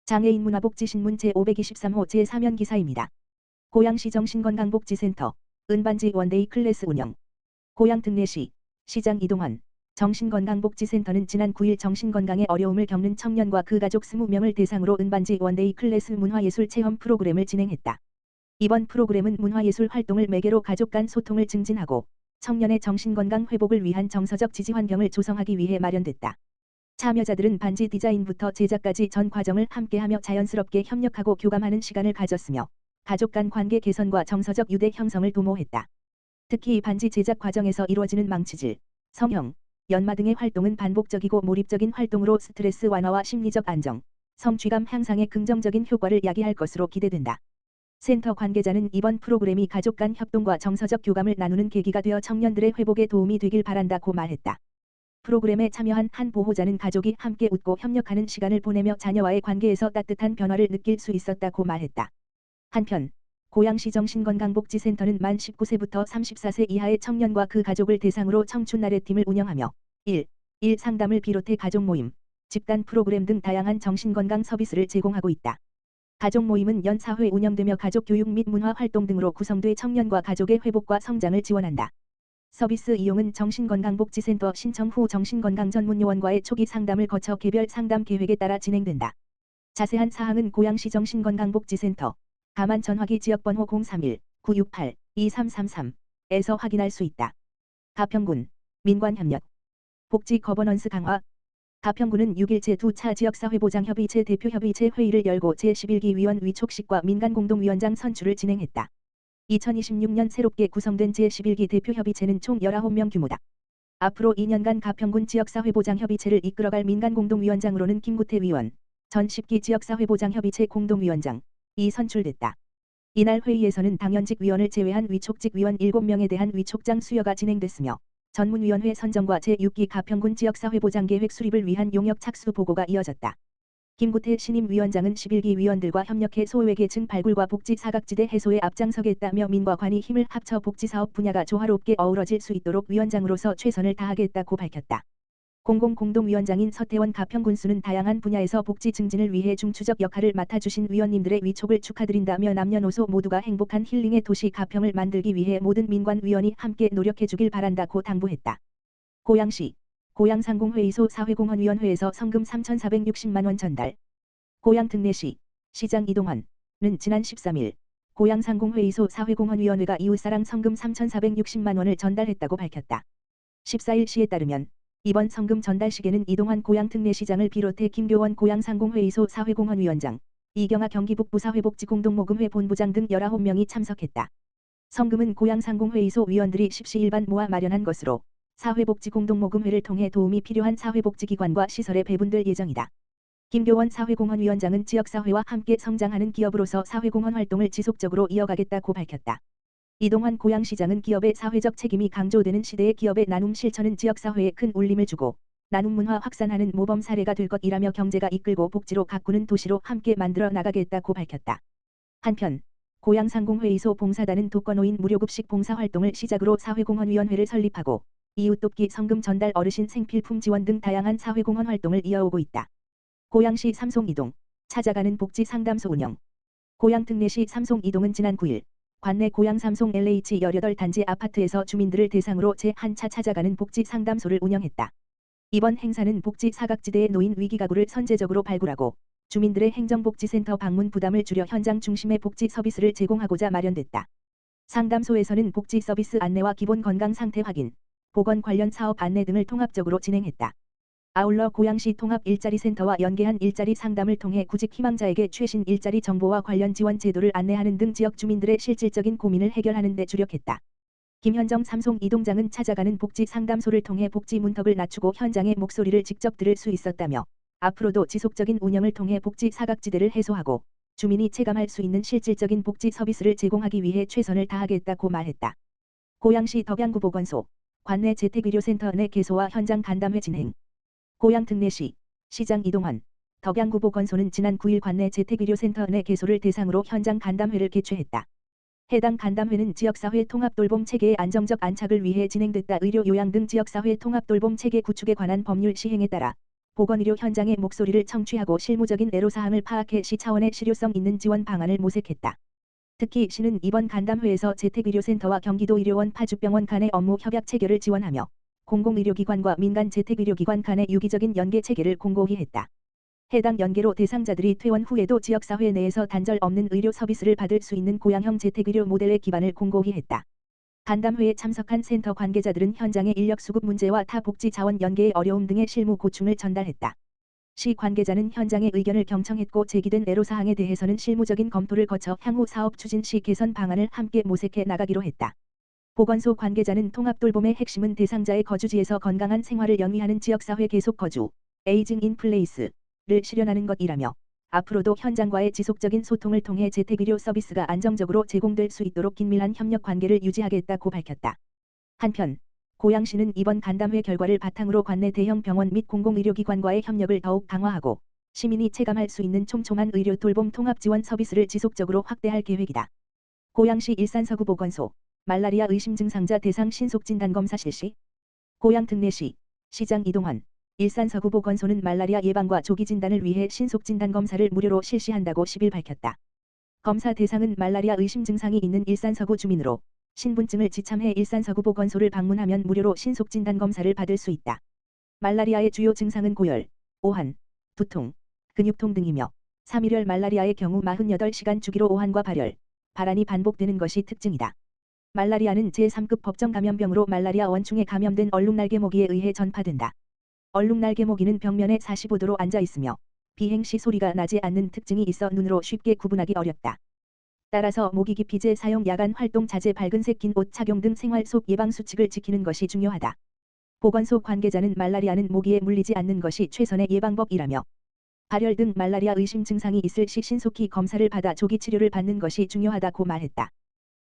장애인 문화복지신문 제523호 제3연 기사입니다. 고양시 정신건강복지센터 은반지 원데이 클래스 운영. 고양 특례시 시장 이동환 정신건강복지센터는 지난 9일 정신건강에 어려움을 겪는 청년과 그 가족 20명을 대상으로 은반지 원데이 클래스 문화예술 체험 프로그램을 진행했다. 이번 프로그램은 문화예술 활동을 매개로 가족 간 소통을 증진하고 청년의 정신건강 회복을 위한 정서적 지지 환경을 조성하기 위해 마련됐다. 참여자들은 반지 디자인부터 제작까지 전 과정을 함께하며 자연스럽게 협력하고 교감하는 시간을 가졌으며 가족 간 관계 개선과 정서적 유대 형성을 도모했다. 특히 반지 제작 과정에서 이루어지는 망치질, 성형, 연마 등의 활동은 반복적이고 몰입적인 활동으로 스트레스 완화와 심리적 안정, 성취감 향상에 긍정적인 효과를 야기할 것으로 기대된다. 센터 관계자는 이번 프로그램이 가족 간 협동과 정서적 교감을 나누는 계기가 되어 청년들의 회복에 도움이 되길 바란다고 말했다. 프로그램에 참여한 한 보호자는 가족이 함께 웃고 협력하는 시간을 보내며 자녀와의 관계에서 따뜻한 변화를 느낄 수 있었다고 말했다. 한편 고양시 정신건강복지센터는 만 19세부터 34세 이하의 청년과 그 가족을 대상으로 청춘 나래팀을 운영하며 1 상담을 비롯해 가족 모임, 집단 프로그램 등 다양한 정신건강 서비스를 제공하고 있다. 가족 모임은 연 4회 운영되며 가족 교육 및 문화 활동 등으로 구성돼 청년과 가족의 회복과 성장을 지원한다. 서비스 이용은 정신건강복지센터 신청 후 정신건강전문요원과의 초기 상담을 거쳐 개별 상담 계획에 따라 진행된다. 자세한 사항은 고양시 정신건강복지센터 가만 전화기 지역번호 031-968-2333에서 확인할 수 있다. 가평군 민관협력 복지 거버넌스 강화. 가평군은 6일 제2차 지역사회보장협의체 대표협의체 회의를 열고 제11기 위원 위촉식과 민간공동위원장 선출을 진행했다. 2026년 새롭게 구성된 제11기 대표협의체는 총 19명 규모다. 앞으로 2년간 가평군 지역사회보장협의체를 이끌어갈 민간공동위원장으로는 김구태 위원, 전 10기 지역사회보장협의체 공동위원장이 선출됐다. 이날 회의에서는 당연직 위원을 제외한 위촉직 위원 7명에 대한 위촉장 수여가 진행됐으며 전문위원회 선정과 제6기 가평군 지역사회보장계획 수립을 위한 용역 착수 보고가 이어졌다. 김구태 신임위원장은 11기 위원들과 협력해 소외계층 발굴과 복지 사각지대 해소에 앞장서겠다며 민과 관이 힘을 합쳐 복지사업 분야가 조화롭게 어우러질 수 있도록 위원장으로서 최선을 다하겠다고 밝혔다. 공동위원장인 서태원 가평군수는 다양한 분야에서 복지 증진을 위해 중추적 역할을 맡아주신 위원님들의 위촉을 축하드린다며 남녀노소 모두가 행복한 힐링의 도시 가평을 만들기 위해 모든 민관위원이 함께 노력해주길 바란다고 당부했다. 고양시 고양상공회의소 사회공헌위원회에서 성금 3,460만원 전달. 고양 특례시 시장 이동환은 지난 13일 고양상공회의소 사회공헌위원회가 이웃사랑 성금 3,460만원을 전달했다고 밝혔다. 14일 시에 따르면 이번 성금 전달식에는 이동환 고양특례시장을 비롯해 김교원 고양상공회의소 사회공헌위원장, 이경아 경기북부사회복지공동모금회 본부장 등 19명이 참석했다. 성금은 고양상공회의소 위원들이 십시일반 모아 마련한 것으로 사회복지공동모금회를 통해 도움이 필요한 사회복지기관과 시설에 배분될 예정이다. 김교원 사회공헌위원장은 지역사회와 함께 성장하는 기업으로서 사회공헌 활동을 지속적으로 이어가겠다고 밝혔다. 이동환 고양시장은 기업의 사회적 책임이 강조되는 시대의 기업의 나눔 실천은 지역사회에 큰 울림을 주고 나눔 문화 확산하는 모범 사례가 될 것이라며 경제가 이끌고 복지로 가꾸는 도시로 함께 만들어 나가겠다고 밝혔다. 한편 고양상공회의소 봉사단은 독거노인 무료급식 봉사활동을 시작으로 사회공헌위원회를 설립하고 이웃돕기 성금 전달 어르신 생필품 지원 등 다양한 사회공헌 활동을 이어오고 있다. 고양시 삼송이동 찾아가는 복지상담소 운영. 고양특례시 삼송이동은 지난 9일 관내 고양 삼송 LH 18단지 아파트에서 주민들을 대상으로 제1차 찾아가는 복지상담소를 운영했다. 이번 행사는 복지 사각지대에 놓인 위기가구를 선제적으로 발굴하고 주민들의 행정복지센터 방문 부담을 줄여 현장 중심의 복지 서비스를 제공하고자 마련됐다. 상담소에서는 복지 서비스 안내와 기본 건강 상태 확인, 보건 관련 사업 안내 등을 통합적으로 진행했다. 아울러 고양시 통합 일자리센터와 연계한 일자리 상담을 통해 구직 희망자에게 최신 일자리 정보와 관련 지원 제도를 안내하는 등 지역 주민들의 실질적인 고민을 해결하는 데 주력했다. 김현정 삼송 이동장은 찾아가는 복지 상담소를 통해 복지 문턱을 낮추고 현장의 목소리를 직접 들을 수 있었다며 앞으로도 지속적인 운영을 통해 복지 사각지대를 해소하고 주민이 체감할 수 있는 실질적인 복지 서비스를 제공하기 위해 최선을 다하겠다고 말했다. 고양시 덕양구보건소 관내 재택의료센터 내 개소와 현장 간담회 진행. 고양특례시 시장 이동환 덕양구보건소는 지난 9일 관내 재택의료센터 내 개소를 대상으로 현장 간담회를 개최했다. 해당 간담회는 지역사회 통합돌봄 체계의 안정적 안착을 위해 진행됐다. 의료 요양 등 지역사회 통합돌봄 체계 구축에 관한 법률 시행에 따라 보건의료 현장의 목소리를 청취하고 실무적인 애로사항을 파악해 시 차원의 실효성 있는 지원 방안을 모색했다. 특히 시는 이번 간담회에서 재택의료센터와 경기도의료원 파주병원 간의 업무 협약 체결을 지원하며 공공의료기관과 민간 재택의료기관 간의 유기적인 연계 체계를 공고히 했다. 해당 연계로 대상자들이 퇴원 후에도 지역사회 내에서 단절 없는 의료 서비스를 받을 수 있는 고양형 재택의료 모델의 기반을 공고히 했다. 간담회에 참석한 센터 관계자들은 현장의 인력 수급 문제와 타 복지 자원 연계의 어려움 등의 실무 고충을 전달했다. 시 관계자는 현장의 의견을 경청했고 제기된 애로사항에 대해서는 실무적인 검토를 거쳐 향후 사업 추진 시 개선 방안을 함께 모색해 나가기로 했다. 보건소 관계자는 통합돌봄의 핵심은 대상자의 거주지에서 건강한 생활을 영위하는 지역사회 계속 거주, 에이징 인 플레이스를 실현하는 것이라며 앞으로도 현장과의 지속적인 소통을 통해 재택의료 서비스가 안정적으로 제공될 수 있도록 긴밀한 협력 관계를 유지하겠다고 밝혔다. 한편 고양시는 이번 간담회 결과를 바탕으로 관내 대형 병원 및 공공의료기관과의 협력을 더욱 강화하고 시민이 체감할 수 있는 촘촘한 의료 돌봄 통합 지원 서비스를 지속적으로 확대할 계획이다. 고양시 일산서구 보건소 말라리아 의심 증상자 대상 신속진단검사 실시. 고양 특례시 시장 이동환 일산서구 보건소는 말라리아 예방과 조기 진단을 위해 신속진단검사를 무료로 실시한다고 10일 밝혔다. 검사 대상은 말라리아 의심 증상이 있는 일산서구 주민으로 신분증을 지참해 일산서구 보건소를 방문하면 무료로 신속진단검사를 받을 수 있다. 말라리아의 주요 증상은 고열, 오한, 두통, 근육통 등이며 3일열 말라리아의 경우 48시간 주기로 오한과 발열, 발한이 반복되는 것이 특징이다. 말라리아는 제3급 법정 감염병으로 말라리아 원충에 감염된 얼룩날개 모기에 의해 전파된다. 얼룩날개 모기는 벽면에 45도로 앉아 있으며 비행 시 소리가 나지 않는 특징이 있어 눈으로 쉽게 구분하기 어렵다. 따라서 모기 기피제 사용, 야간 활동 자제, 밝은색 긴 옷 착용 등 생활 속 예방 수칙을 지키는 것이 중요하다. 보건소 관계자는 말라리아는 모기에 물리지 않는 것이 최선의 예방법이라며 발열 등 말라리아 의심 증상이 있을 시 신속히 검사를 받아 조기 치료를 받는 것이 중요하다고 말했다.